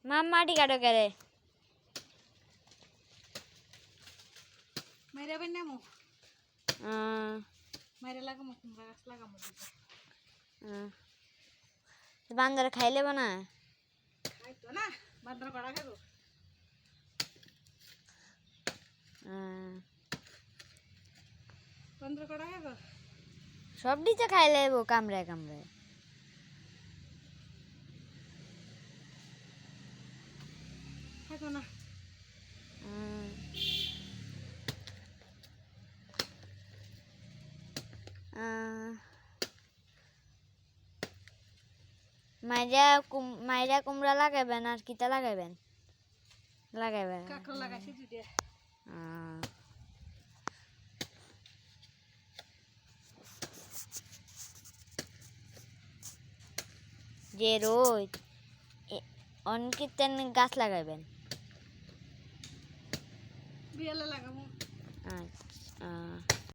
মাম মাটি কাটো করে মাইরা বানামু মাইরা লাগামু কুমড়া গাছ লাগামু বান্দর খাইলে না খাইতো না বান্দর কড়া খাবো বান্দর কড়া খাবো সব দিতে খাইলে কামড়ায় কামড়ায় খাইতো না মাইরা কুমড়া লাগাইবেন আর কিতা লাগাইবেন লাগাইবেন কাঁকড়া লাগাইছি দুইটা যে রোদ অনেক গাছ লাগাইবেন বিয়ালে লাগামু